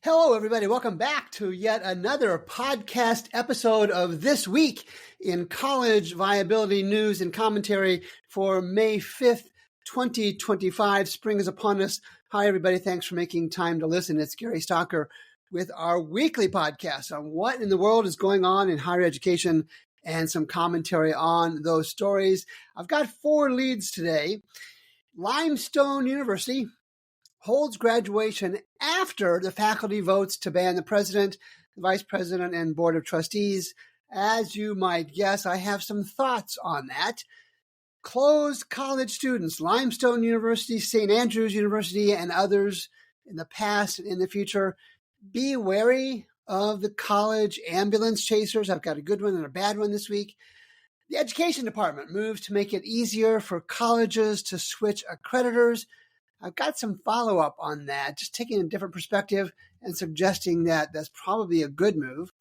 Hello, everybody. Welcome back to yet another podcast episode of This Week in College Viability News and Commentary for May 5th, 2025. Spring is upon us. Hi, everybody. Thanks for making time to listen. It's Gary Stalker with our weekly podcast on what in the world is going on in higher education and some commentary on those stories. I've got 4 leads today. Limestone University holds graduation after the faculty votes to ban the president, the vice president, and board of trustees. As you might guess, I have some thoughts on that. Closed college students, Limestone University, St. Andrews University, and others in the past and in the future, be wary of the college ambulance chasers. I've got a good one and a bad one this week. The Education Department moves to make it easier for colleges to switch accreditors. I've got some follow-up on that, just taking a different perspective and suggesting that that's probably a good move.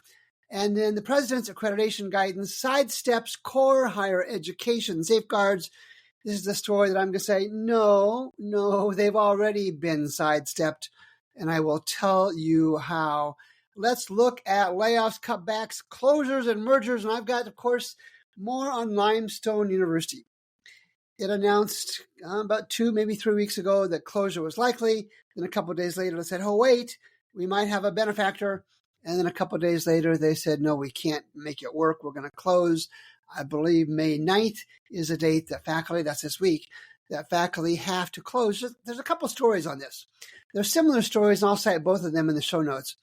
And then the President's Accreditation Guidance sidesteps core higher education safeguards. This is the story that I'm going to say, no, they've already been sidestepped, and I will tell you how. Let's look at layoffs, cutbacks, closures, and mergers, and I've got, of course, more on Limestone University. It announced about 2, maybe 3 weeks ago that closure was likely. Then a couple of days later, they said, oh, wait, we might have a benefactor. And then a couple of days later, they said, no, we can't make it work. We're going to close. I believe May 9th is a date that faculty, that's this week, that faculty have to close. There's a couple of stories on this. There's similar stories, and I'll cite both of them in the show notes.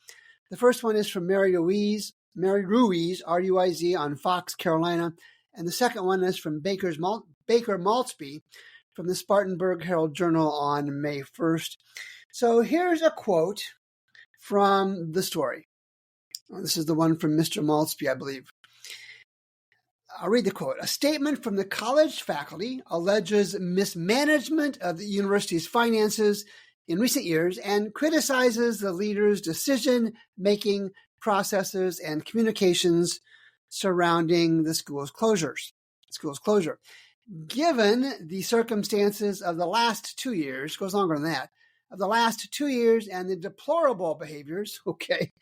The first one is from Mary Ruiz, R-U-I-Z, on Fox, Carolina. And the second one is from Baker Maltzby from the Spartanburg Herald Journal on May 1st. So here's a quote from the story. This is the one from Mr. Maltzby, I believe. I'll read the quote. A statement from the college faculty alleges mismanagement of the university's finances in recent years and criticizes the leader's decision-making processes and communications surrounding the school's closure. Given the circumstances of the last 2 years, goes longer than that, of the last 2 years and the deplorable behaviors, okay,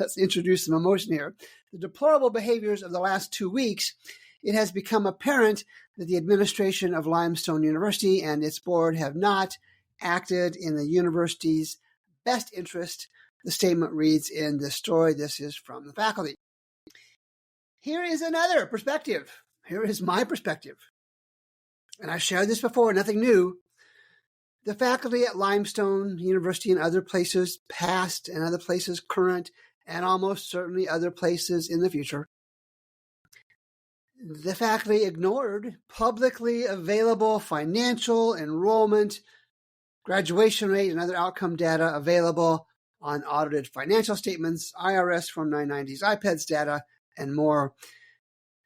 let's introduce some emotion here, the deplorable behaviors of the last 2 weeks, it has become apparent that the administration of Limestone University and its board have not acted in the university's best interest. The statement reads in this story. This is from the faculty. Here is another perspective. Here is my perspective. And I've shared this before, nothing new. The faculty at Limestone University and other places past and other places current and almost certainly other places in the future, the faculty ignored publicly available financial, enrollment, graduation rate, and other outcome data available on audited financial statements, IRS Form 990s, IPEDS data, and more.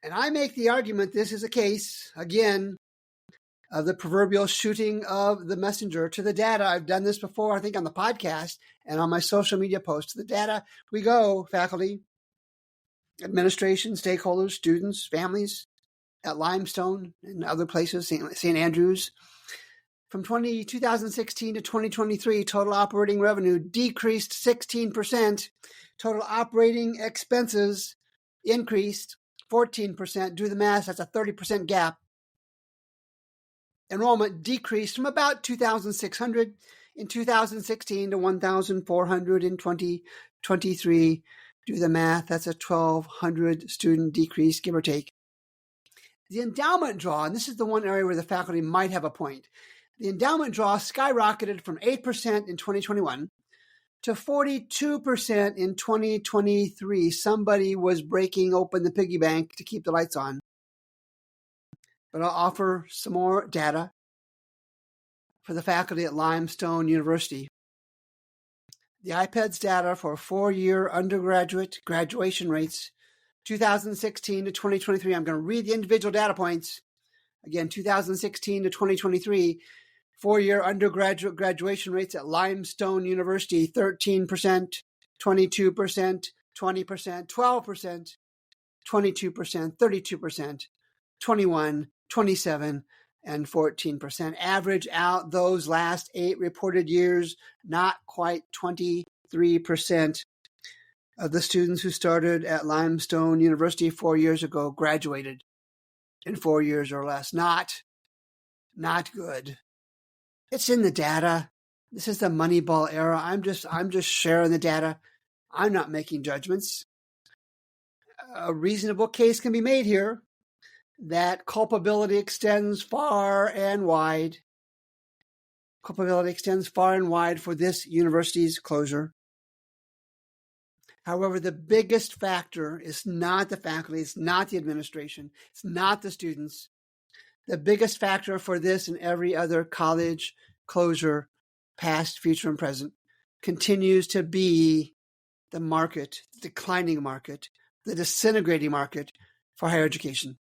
And I make the argument this is a case, again, of the proverbial shooting of the messenger to the data. I've done this before, I think, on the podcast and on my social media posts. To the data we go, faculty, administration, stakeholders, students, families at Limestone and other places, St. Andrews. From 2016 to 2023, total operating revenue decreased 16%. Total operating expenses increased 14%. Do the math, that's a 30% gap. Enrollment decreased from about 2,600 in 2016 to 1,400 in 2023. Do the math, that's a 1,200 student decrease, give or take. The endowment draw, and this is the one area where the faculty might have a point. The endowment draw skyrocketed from 8% in 2021 to 42% in 2023. Somebody was breaking open the piggy bank to keep the lights on. But I'll offer some more data for the faculty at Limestone University. The IPEDS data for 4-year undergraduate graduation rates, 2016 to 2023. I'm going to read the individual data points. Again, 2016 to 2023. 4-year undergraduate graduation rates at Limestone University, 13%, 22%, 20%, 12%, 22%, 32%, 21%, 27%, and 14%. Average out those last 8 reported years, not quite 20 93% of the students who started at Limestone University 4 years ago graduated in 4 years or less. Not good. It's in the data. This is the Moneyball era. I'm just sharing the data. I'm not making judgments. A reasonable case can be made here that culpability extends far and wide. Culpability extends far and wide for this university's closure. However, the biggest factor is not the faculty, it's not the administration, it's not the students. The biggest factor for this and every other college closure, past, future, and present, continues to be the market, the declining market, the disintegrating market for higher education.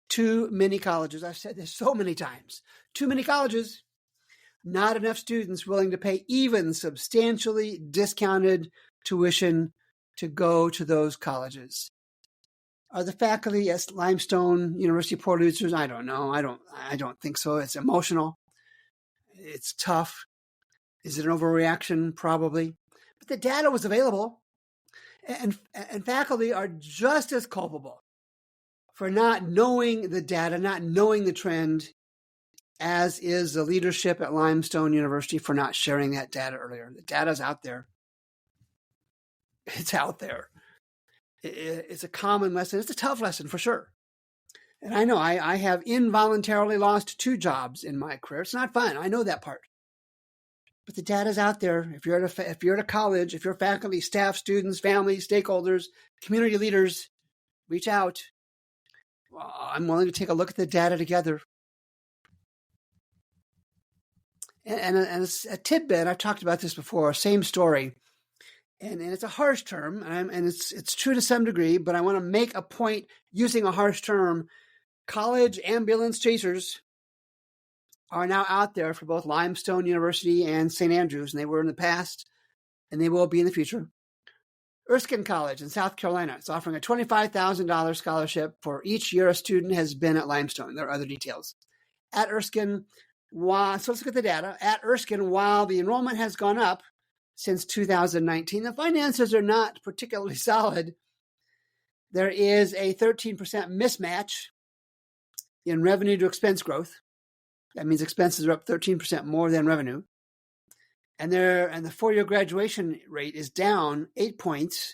Too many colleges, I've said this so many times, too many colleges, not enough students willing to pay even substantially discounted tuition to go to those colleges. Are the faculty at Limestone University poor losers? I don't know. I don't think so. It's emotional. It's tough. Is it an overreaction? Probably. But the data was available. And faculty are just as culpable for not knowing the data, not knowing the trend, as is the leadership at Limestone University for not sharing that data earlier. The data's out there. It's out there. It's a common lesson. It's a tough lesson for sure. And I know I have involuntarily lost 2 jobs in my career. It's not fun. I know that part. But the data's out there. If you're at a college, if you're faculty, staff, students, families, stakeholders, community leaders, reach out. Well, I'm willing to take a look at the data together. And a tidbit, I've talked about this before, same story. And it's a harsh term, and it's true to some degree, but I want to make a point using a harsh term. College ambulance chasers are now out there for both Limestone University and St. Andrews, and they were in the past, and they will be in the future. Erskine College in South Carolina is offering a $25,000 scholarship for each year a student has been at Limestone. There are other details. At Erskine, so let's look at the data. At Erskine, while the enrollment has gone up since 2019, the finances are not particularly solid. There is a 13% mismatch in revenue to expense growth. That means expenses are up 13% more than revenue. And the 4-year graduation rate is down 8 points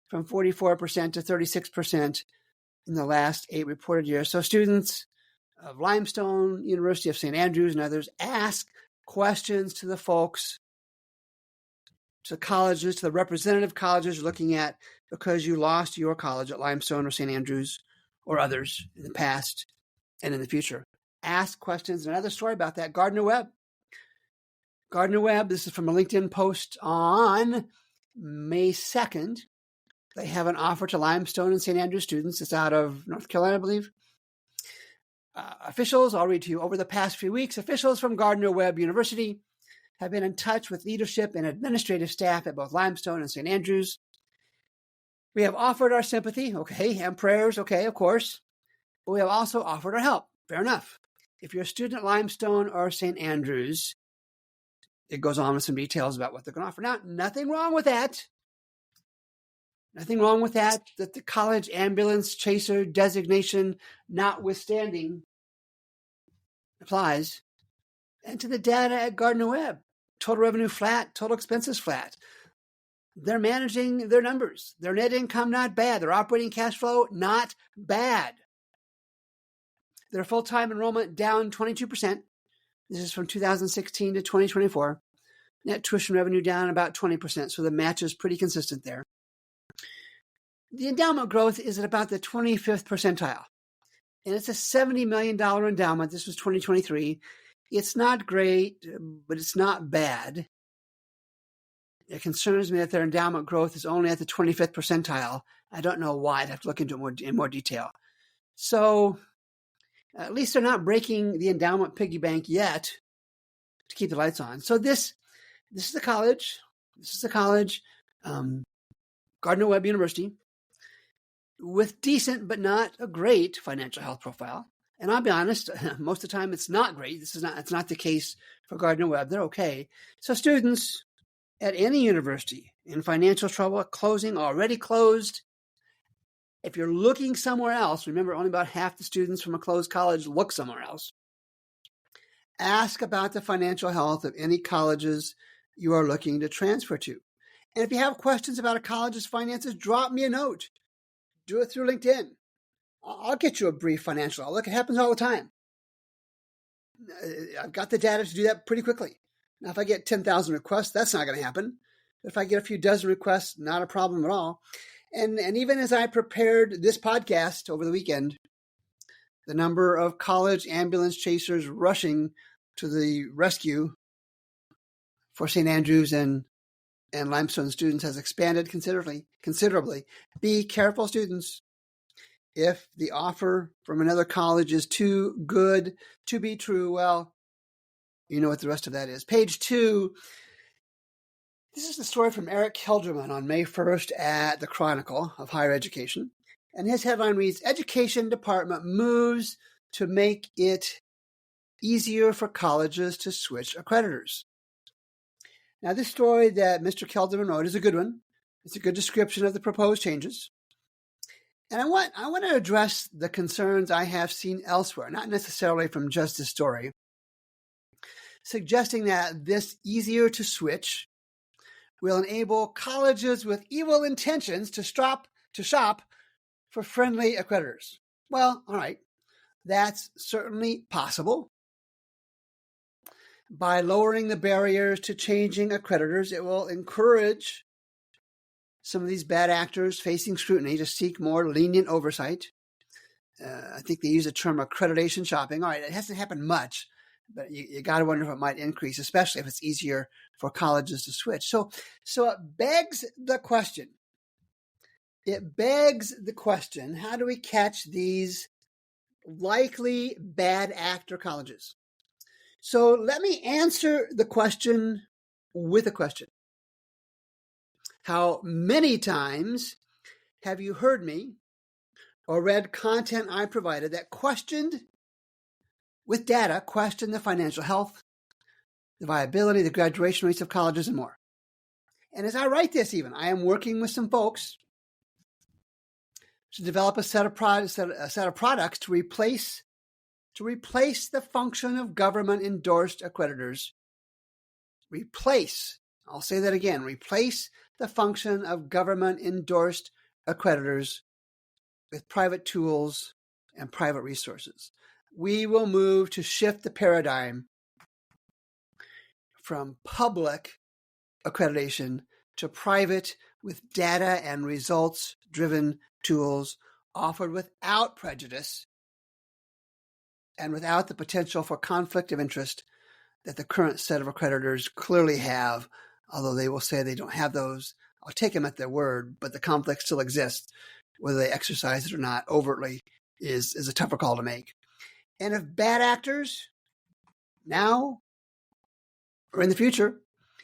from 44% to 36% in the last 8 reported years. So students of Limestone, University of St. Andrews, and others ask questions to the folks, to the colleges, to the representative colleges you're looking at because you lost your college at Limestone or St. Andrews or others in the past and in the future. Ask questions. Another story about that, Gardner Webb. Gardner Webb, this is from a LinkedIn post on May 2nd. They have an offer to Limestone and St. Andrews students. It's out of North Carolina, I believe. Officials, I'll read to you, over the past few weeks, officials from Gardner Webb University have been in touch with leadership and administrative staff at both Limestone and St. Andrews. We have offered our sympathy, okay, and prayers, okay, of course, but we have also offered our help. Fair enough. If you're a student at Limestone or St. Andrews, it goes on with some details about what they're going to offer. Now, nothing wrong with that. Nothing wrong with that the college ambulance chaser designation notwithstanding applies. And to the data at Gardner Webb, total revenue flat, total expenses flat. They're managing their numbers. Their net income, not bad. Their operating cash flow, not bad. Their full-time enrollment down 22%. This is from 2016 to 2024. Net tuition revenue down about 20%, so the match is pretty consistent there. The endowment growth is at about the 25th percentile, and it's a $70 million endowment. This was 2023. It's not great, but it's not bad. It concerns me that their endowment growth is only at the 25th percentile. I don't know why. I'd have to look into it in more detail. So at least they're not breaking the endowment piggy bank yet to keep the lights on. So this is a college. This is a college, Gardner Webb University, with decent but not a great financial health profile. And I'll be honest, most of the time it's not great. It's not the case for Gardner Webb. They're okay. So students at any university in financial trouble, closing, already closed. If you're looking somewhere else, remember only about half the students from a closed college look somewhere else. Ask about the financial health of any colleges you are looking to transfer to. And if you have questions about a college's finances, drop me a note. Do it through LinkedIn. I'll get you a brief financial outlook. It happens all the time. I've got the data to do that pretty quickly. Now, if I get 10,000 requests, that's not going to happen. But if I get a few dozen requests, not a problem at all. And even as I prepared this podcast over the weekend, the number of college ambulance chasers rushing to the rescue for St. Andrews and Limestone students has expanded considerably. Be careful, students. If the offer from another college is too good to be true, well, you know what the rest of that is. Page 2. This is the story from Eric Hilderman on May 1st at the Chronicle of Higher Education. And his headline reads, Education Department moves to make it easier for colleges to switch accreditors. Now, this story that Mr. Kelderman wrote is a good one. It's a good description of the proposed changes. And I want to address the concerns I have seen elsewhere, not necessarily from just this story, suggesting that this easier to switch will enable colleges with evil intentions to shop for friendly accreditors. Well, all right, that's certainly possible. By lowering the barriers to changing accreditors, it will encourage some of these bad actors facing scrutiny to seek more lenient oversight. I think they use the term accreditation shopping. All right, it hasn't happened much, but you got to wonder if it might increase, especially if it's easier for colleges to switch. So it begs the question. How do we catch these likely bad actor colleges? So let me answer the question with a question. How many times have you heard me or read content I provided that questioned the financial health, the viability, the graduation rates of colleges, and more? And as I write this I am working with some folks to develop a set of products to replace the function of government-endorsed accreditors. I'll say that again, replace the function of government-endorsed accreditors with private tools and private resources. We will move to shift the paradigm from public accreditation to private with data and results-driven tools offered without prejudice and without the potential for conflict of interest that the current set of accreditors clearly have, although they will say they don't have those. I'll take them at their word, but the conflict still exists. Whether they exercise it or not overtly is a tougher call to make. And if bad actors now or in the future,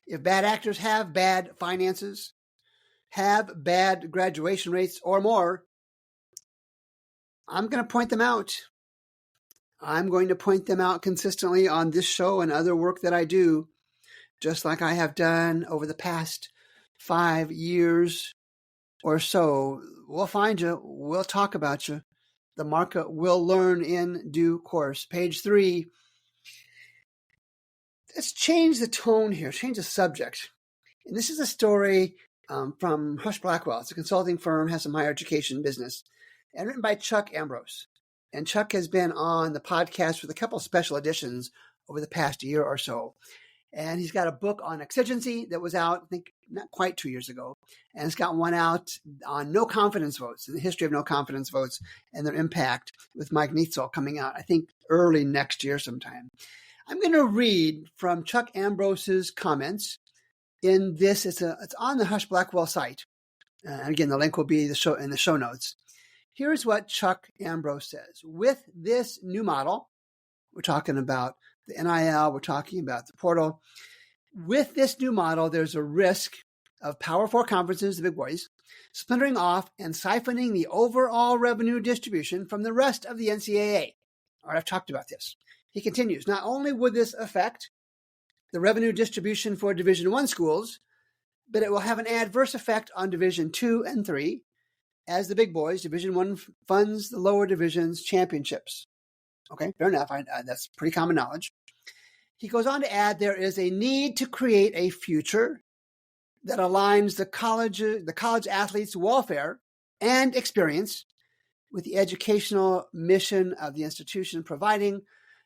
if bad actors have bad finances, have bad graduation rates or more, I'm going to point them out. I'm going to point them out consistently on this show and other work that I do, just like I have done over the past 5 years or so. We'll find you. We'll talk about you. The market will learn in due course. Page 3. Let's change the tone here, change the subject. And this is a story from Hush Blackwell. It's a consulting firm, has some higher education business, and written by Chuck Ambrose. And Chuck has been on the podcast with a couple of special editions over the past year or so. And he's got a book on exigency that was out, I think, not quite 2 years ago. And it's got one out on no confidence votes, and the history of no confidence votes and their impact, with Mike Neitzel coming out, I think, early next year sometime. I'm going to read from Chuck Ambrose's comments in this. It's on the Hush Blackwell site. And again, the link will be in the show notes. Here's what Chuck Ambrose says. With this new model, we're talking about the NIL, we're talking about the portal. With this new model, there's a risk of Power Four conferences, the big boys, splintering off and siphoning the overall revenue distribution from the rest of the NCAA. All right, I've talked about this. He continues, not only would this affect the revenue distribution for Division I schools, but it will have an adverse effect on Division 2 and 3 as the big boys, Division 1 funds the lower divisions championships. Okay, fair enough. That's pretty common knowledge. He goes on to add there is a need to create a future that aligns the college athletes' welfare and experience with the educational mission of the institution, providing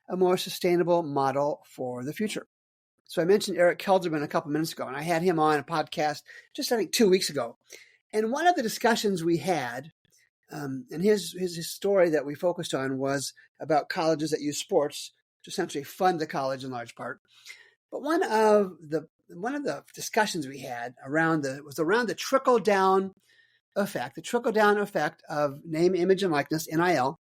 a more sustainable model for the future. So I mentioned Eric Kelderman a couple minutes ago, and I had him on a podcast just, I think, 2 weeks ago. And one of the discussions we had, and his story that we focused on was about colleges that use sports to essentially fund the college in large part. But one of the discussions we had was around the trickle-down effect of name, image, and likeness, NIL,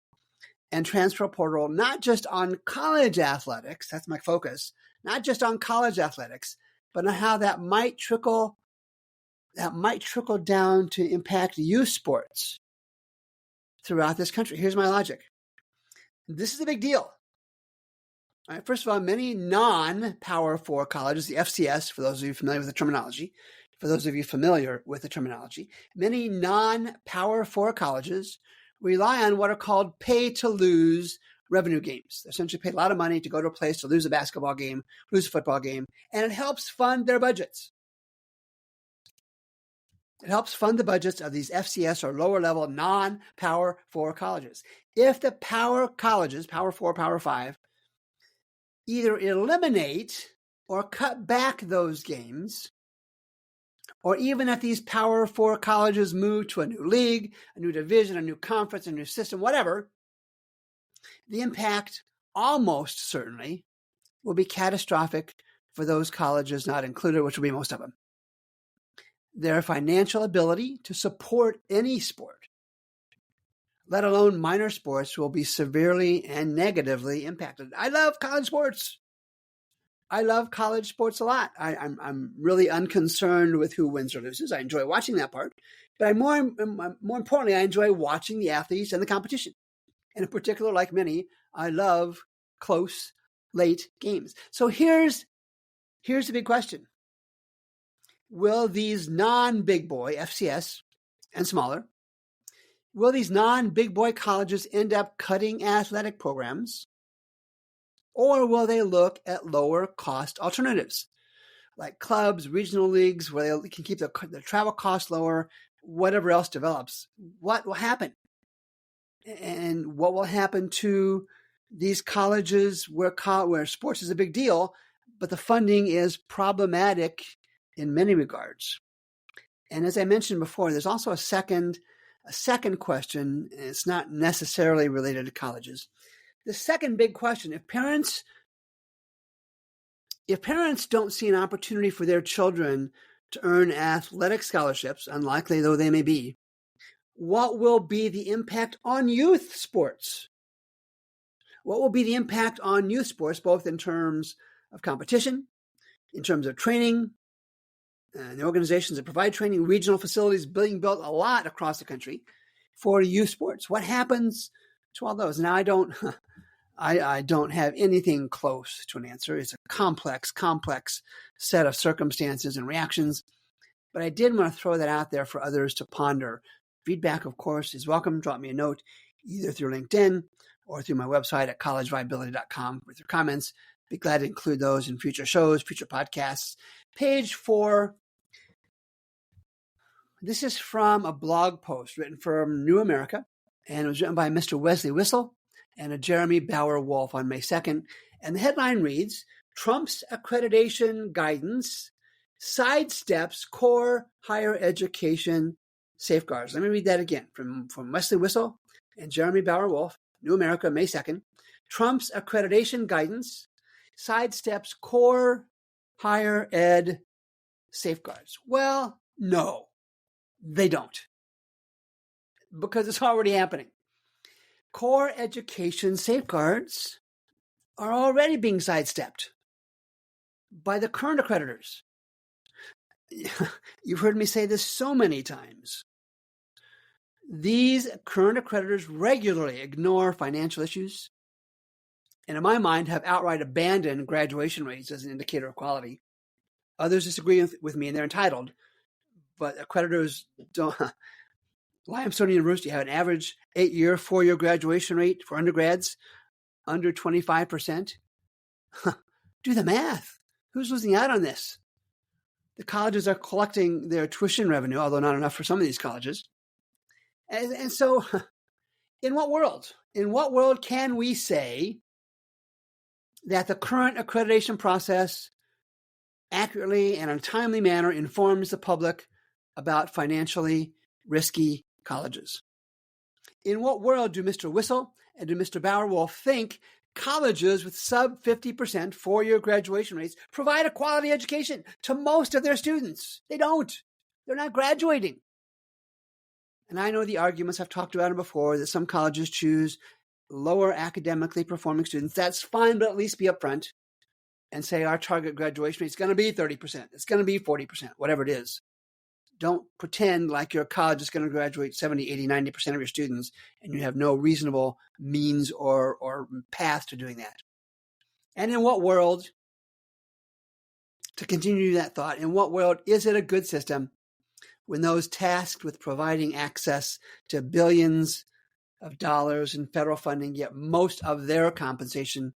and transfer portal, not just on college athletics, that's my focus, not just on college athletics, but on how that might trickle down to impact youth sports throughout this country. Here's my logic. This is a big deal. All right, first of all, many non-Power 4 colleges, the FCS, for those of you familiar with the terminology, many non-Power 4 colleges rely on what are called pay-to-lose revenue games. They essentially pay a lot of money to go to a place to lose a basketball game, lose a football game, and it helps fund their budgets. It helps fund the budgets of these FCS or lower-level non-Power 4 colleges. If the Power colleges, Power 4, Power 5, either eliminate or cut back those games, or even if these Power 4 colleges move to a new league, a new division, a new conference, a new system, whatever, the impact almost certainly will be catastrophic for those colleges not included, which will be most of them. Their financial ability to support any sport, let alone minor sports, will be severely and negatively impacted. I love college sports. I love college sports a lot. I'm really unconcerned with who wins or loses. I enjoy watching that part. But more importantly, I enjoy watching the athletes and the competition. And in particular, like many, I love close, late games. So here's the big question. Will these non-big boy, FCS and smaller, will these non-big boy colleges end up cutting athletic programs? Or will they look at lower cost alternatives like clubs, regional leagues, where they can keep their travel costs lower, whatever else develops? What will happen? And what will happen to these colleges where sports is a big deal, but the funding is problematic in many regards? And as I mentioned before, there's also a second question, and it's not necessarily related to colleges. The second big question, if parents don't see an opportunity for their children to earn athletic scholarships, unlikely though they may be, what will be the impact on youth sports? What will be the impact on youth sports, both in terms of competition, in terms of training, and the organizations that provide training, regional facilities being built a lot across the country for youth sports? What happens to all those? Now, I don't have anything close to an answer. It's a complex set of circumstances and reactions, but I did want to throw that out there for others to ponder. Feedback, of course, is welcome. Drop me a note either through LinkedIn or through my website at collegeviability.com with your comments. Be glad to include those in future shows, future podcasts. Page 4. This is from a blog post written from New America, and it was written by Mr. Wesley Wissel and a Jeremy Bauer-Wolf on May 2nd. And the headline reads, Trump's Accreditation Guidance Sidesteps Core Higher Education Safeguards. Let me read that again from Wesley Wissel and Jeremy Bauer-Wolf, New America, May 2nd. Trump's Accreditation Guidance Sidesteps Core Higher Ed Safeguards. Well, no, they don't, because it's already happening. Core education safeguards are already being sidestepped by the current accreditors. You've heard me say this so many times. These current accreditors regularly ignore financial issues, and in my mind have outright abandoned graduation rates as an indicator of quality. Others disagree with me, and they're entitled but accreditors don't. Limestone University had an average 8-year, 4-year graduation rate for undergrads under 25%. Do the math. Who's losing out on this? The colleges are collecting their tuition revenue, although not enough for some of these colleges. And so, in what world? In what world can we say that the current accreditation process accurately and in a timely manner informs the public about financially risky colleges? In what world do Mr. Whistle and do Mr. Bowerwolf think colleges with sub 50% 4-year graduation rates provide a quality education to most of their students? They don't. They're not graduating. And I know the arguments, I've talked about it before, that some colleges choose lower academically performing students. That's fine, but at least be upfront and say our target graduation rate is going to be 30%. It's going to be 40%, whatever it is. Don't pretend like your college is going to graduate 70, 80, 90% of your students and you have no reasonable means or path to doing that. And in what world, to continue that thought, in what world is it a good system when those tasked with providing access to billions of dollars in federal funding get most of their compensation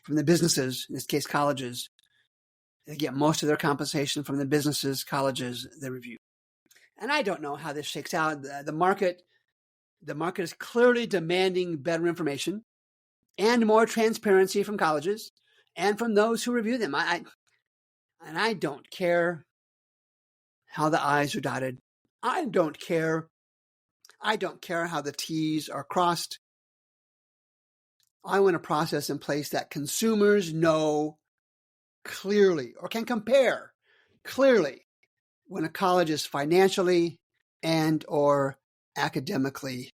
from the businesses, in this case colleges? They get most of their compensation from the businesses, colleges they review. And I don't know how this shakes out. The market is clearly demanding better information and more transparency from colleges and from those who review them. And I don't care how the I's are dotted. I don't care how the T's are crossed. I want a process in place that consumers know clearly or can compare clearly when a college is financially and or academically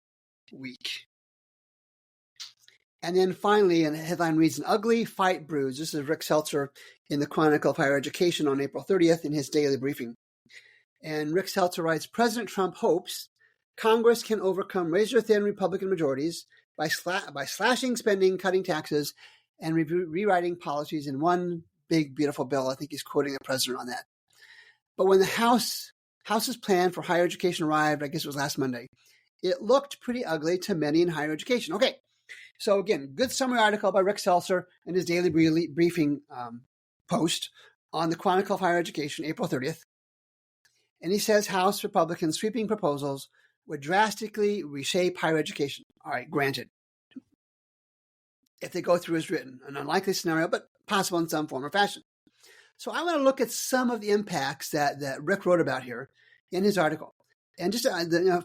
weak. And then finally, and the headline reads, "An ugly fight brews." This is Rick Seltzer in the Chronicle of Higher Education on April 30th in his daily briefing. And Rick Seltzer writes, "President Trump hopes Congress can overcome razor-thin Republican majorities by slashing spending, cutting taxes, and rewriting policies in one big, beautiful bill." I think he's quoting the president on that. But when the House's plan for higher education arrived, I guess it was last Monday, it looked pretty ugly to many in higher education. Okay, so again, good summary article by Rick Seltzer in his daily briefing post on the Chronicle of Higher Education, April 30th. And he says House Republicans' sweeping proposals would drastically reshape higher education. All right, granted. If they go through as written, an unlikely scenario, but possible in some form or fashion. So I want to look at some of the impacts that Rick wrote about here in his article. And just, I'm going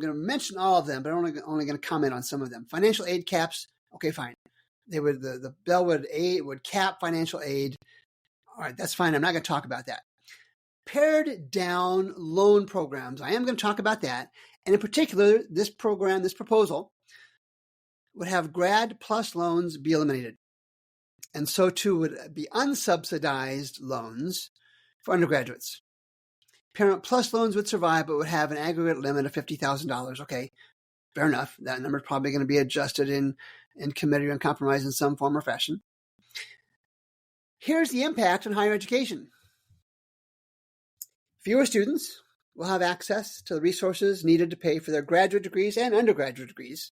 to mention all of them, but I'm only going to comment on some of them. Financial aid caps, okay, fine. The bill would cap financial aid. All right, that's fine. I'm not going to talk about that. Pared down loan programs. I am going to talk about that. And in particular, this proposal would have grad plus loans be eliminated. And so too would be unsubsidized loans for undergraduates. Parent plus loans would survive, but would have an aggregate limit of $50,000. Okay, fair enough. That number is probably going to be adjusted in committee and compromise in some form or fashion. Here's the impact on higher education. Fewer students will have access to the resources needed to pay for their graduate degrees and undergraduate degrees,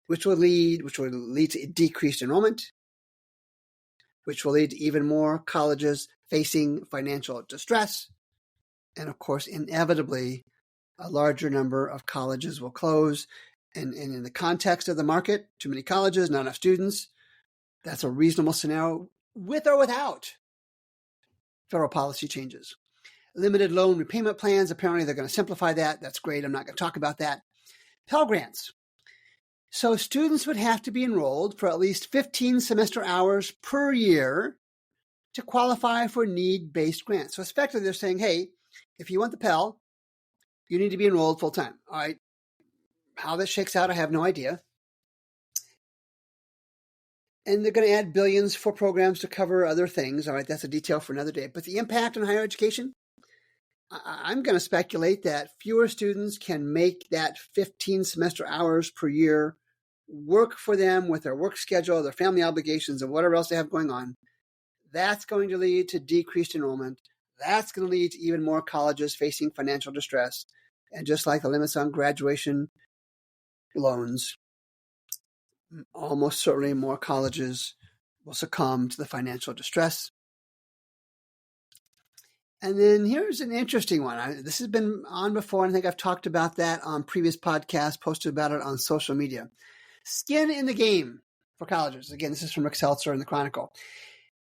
which will lead to decreased enrollment, which will lead to even more colleges facing financial distress. And of course, inevitably, a larger number of colleges will close. And in the context of the market, too many colleges, not enough students, that's a reasonable scenario with or without federal policy changes. Limited loan repayment plans, apparently they're going to simplify that. That's great. I'm not going to talk about that. Pell Grants. So students would have to be enrolled for at least 15 semester hours per year to qualify for need-based grants. So effectively they're saying, hey, if you want the Pell, you need to be enrolled full-time. All right. How this shakes out, I have no idea. And they're going to add billions for programs to cover other things. All right, that's a detail for another day. But the impact on higher education, I'm going to speculate that fewer students can make that 15 semester hours per year work for them with their work schedule, their family obligations, and whatever else they have going on. That's going to lead to decreased enrollment. that's going to lead to even more colleges facing financial distress. And just like the limits on graduation loans, almost certainly more colleges will succumb to the financial distress. And then here's an interesting one. This has been on before, and I think I've talked about that on previous podcasts, posted about it on social media. Skin in the game for colleges. Again, this is from Rick Seltzer in the Chronicle.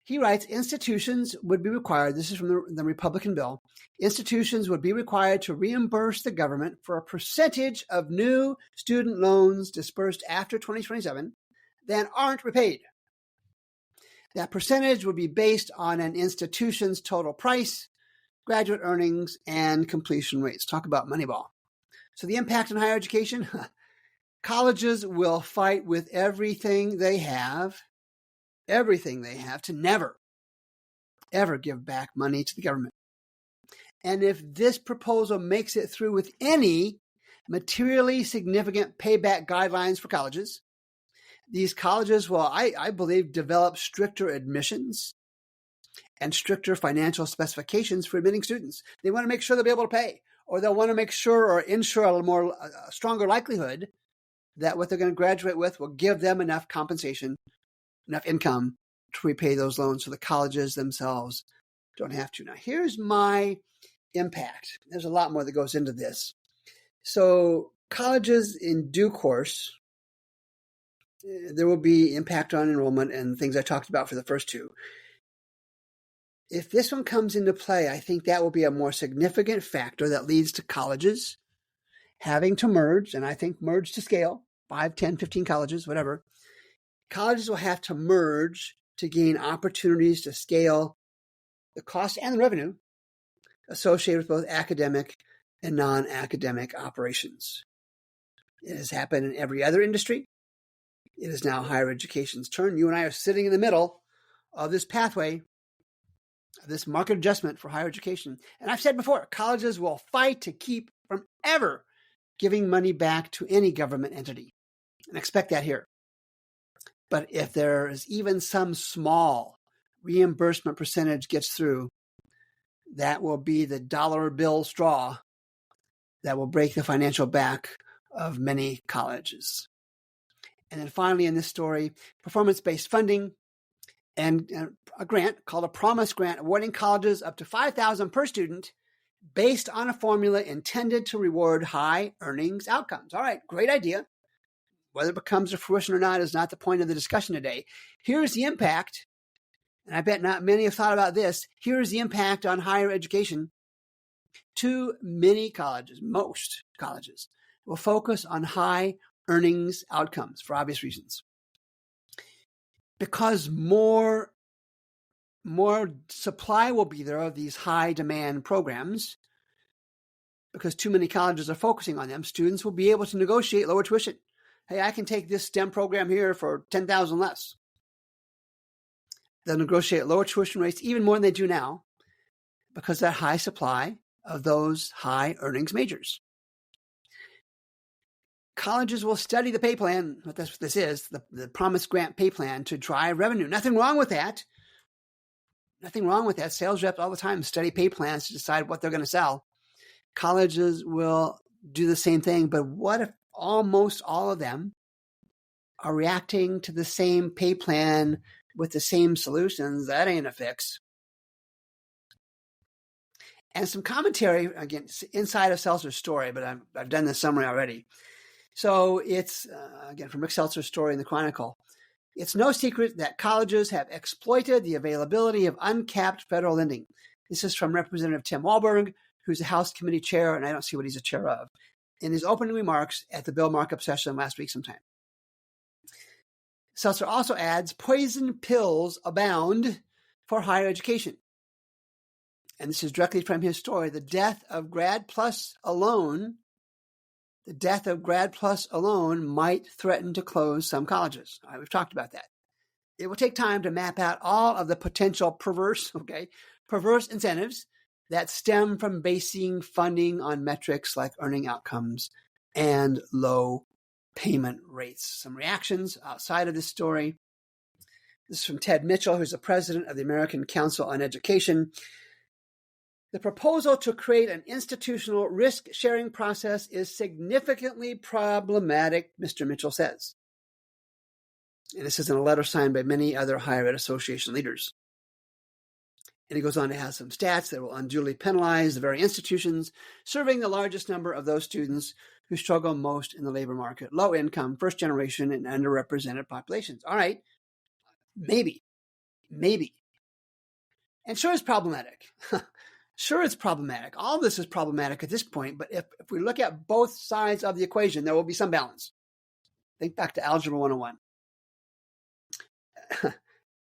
He writes, institutions would be required, this is from the Republican bill, institutions would be required to reimburse the government for a percentage of new student loans dispersed after 2027 that aren't repaid. That percentage would be based on an institution's total price, graduate earnings, and completion rates. Talk about Moneyball. So the impact on higher education, colleges will fight with everything they have to never, ever give back money to the government. And if this proposal makes it through with any materially significant payback guidelines for colleges, these colleges will, I believe, develop stricter admissions and stricter financial specifications for admitting students. They want to make sure they'll be able to pay, or they'll want to make sure or ensure a stronger likelihood that what they're going to graduate with will give them enough compensation, enough income to repay those loans so the colleges themselves don't have to. Now, here's my impact. There's a lot more that goes into this. So colleges in due course, there will be impact on enrollment and things I talked about for the first two. If this one comes into play, I think that will be a more significant factor that leads to colleges having to merge, and I think merge to scale, 5, 10, 15 colleges, whatever. Colleges will have to merge to gain opportunities to scale the cost and the revenue associated with both academic and non-academic operations. It has happened in every other industry. It is now higher education's turn. You and I are sitting in the middle of this pathway, of this market adjustment for higher education. And I've said before, colleges will fight to keep from ever giving money back to any government entity. And expect that here. But if there is even some small reimbursement percentage gets through, that will be the dollar bill straw that will break the financial back of many colleges. And then finally in this story, performance-based funding and a grant called a Promise Grant, awarding colleges up to $5,000 per student based on a formula intended to reward high earnings outcomes. All right, great idea. Whether it becomes a fruition or not is not the point of the discussion today. Here's the impact, and I bet not many have thought about this. Here's the impact on higher education. Too many colleges, most colleges, will focus on high earnings outcomes for obvious reasons. Because more supply will be there of these high demand programs, because too many colleges are focusing on them, students will be able to negotiate lower tuition. Hey, I can take this STEM program here for $10,000 less. They'll negotiate lower tuition rates even more than they do now because of that high supply of those high earnings majors. Colleges will study the pay plan, what this is, the Promise Grant pay plan, to drive revenue. Nothing wrong with that. Nothing wrong with that. Sales reps all the time study pay plans to decide what they're going to sell. Colleges will do the same thing, but what if almost all of them are reacting to the same pay plan with the same solutions? That ain't a fix. And some commentary, again, inside of Seltzer's story, but I've done this summary already. So it's, again, from Rick Seltzer's story in the Chronicle. It's no secret that colleges have exploited the availability of uncapped federal lending. This is from Representative Tim Walberg, who's a House committee chair, and I don't see what he's a chair of, in his opening remarks at the bill markup session last week sometime. Seltzer also adds, poison pills abound for higher education. And this is directly from his story. The death of Grad Plus alone might threaten to close some colleges. All right, we've talked about that. It will take time to map out all of the potential perverse incentives that stem from basing funding on metrics like earning outcomes and low payment rates. Some reactions outside of this story. This is from Ted Mitchell, who's the president of the American Council on Education. The proposal to create an institutional risk-sharing process is significantly problematic, Mr. Mitchell says. And this is in a letter signed by many other higher ed association leaders. And he goes on to have some stats that will unduly penalize the very institutions serving the largest number of those students who struggle most in the labor market, low income, first generation, and underrepresented populations. All right, maybe. And sure, it's problematic. Sure, it's problematic. All this is problematic at this point, but if we look at both sides of the equation, there will be some balance. Think back to Algebra 101.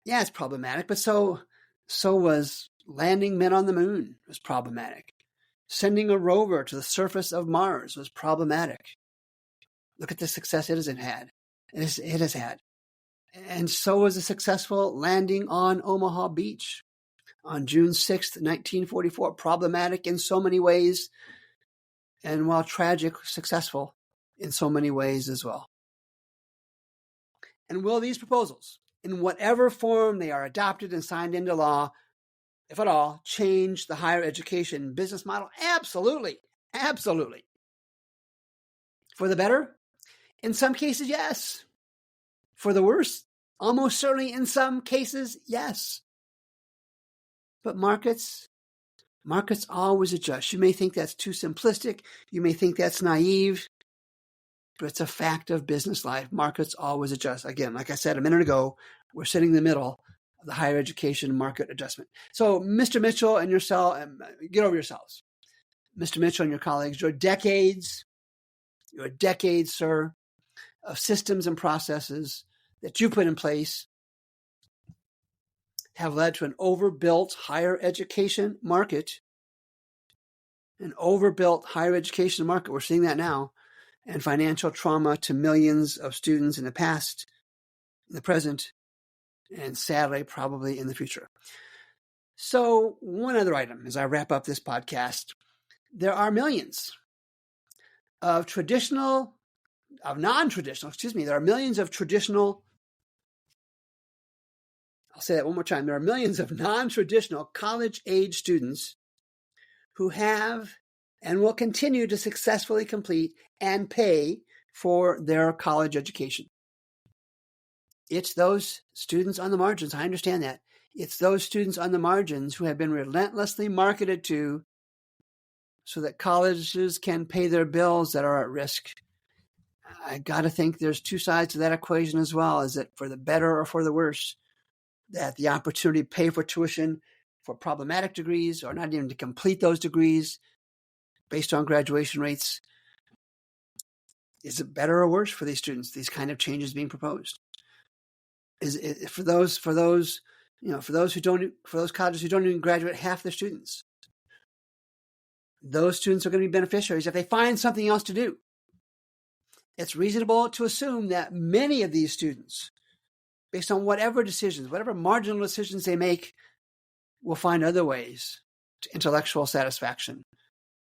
Yeah, it's problematic, but so was landing men on the moon was problematic. Sending a rover to the surface of Mars was problematic. Look at the success it has had. It has had. And so was a successful landing on Omaha Beach on June 6th, 1944. Problematic in so many ways, and while tragic, successful in so many ways as well. And will these proposals, in whatever form they are adopted and signed into law, if at all, change the higher education business model? Absolutely. Absolutely. For the better? In some cases, yes. For the worse? Almost certainly in some cases, yes. But markets always adjust. You may think that's too simplistic. You may think that's naive. But it's a fact of business life. Markets always adjust. Again, like I said a minute ago, we're sitting in the middle of the higher education market adjustment. So Mr. Mitchell and yourself, get over yourselves. Mr. Mitchell and your colleagues, your decades, sir, of systems and processes that you put in place have led to an overbuilt higher education market. An overbuilt higher education market. We're seeing that now. And financial trauma to millions of students in the past, in the present, and sadly, probably in the future. So one other item as I wrap up this podcast. There are millions of there are millions of traditional, I'll say that one more time. There are millions of non-traditional college-age students who have and will continue to successfully complete and pay for their college education. It's those students on the margins. I understand that. It's those students on the margins who have been relentlessly marketed to so that colleges can pay their bills that are at risk. I got to think there's two sides to that equation as well. Is it for the better or for the worse? That the opportunity to pay for tuition for problematic degrees or not even to complete those degrees based on graduation rates, is it better or worse for these students, these kind of changes being proposed? Is it for those colleges who don't even graduate half their students? Those students are going to be beneficiaries if they find something else to do. It's reasonable to assume that many of these students, based on whatever marginal decisions they make, will find other ways to intellectual satisfaction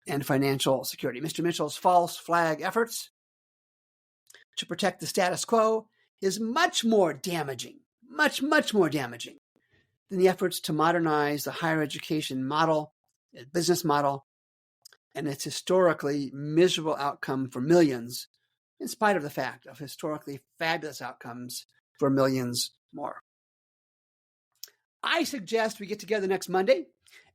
and financial security. Mr. Mitchell's false flag efforts to protect the status quo is much more damaging than the efforts to modernize the higher education model, business model, and its historically miserable outcome for millions, in spite of the fact of historically fabulous outcomes for millions more. I suggest we get together next Monday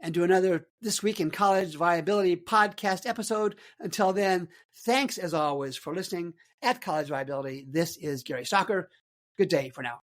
and do another This Week in College Viability podcast episode. Until then, thanks as always for listening at College Viability. This is Gary Stocker. Good day for now.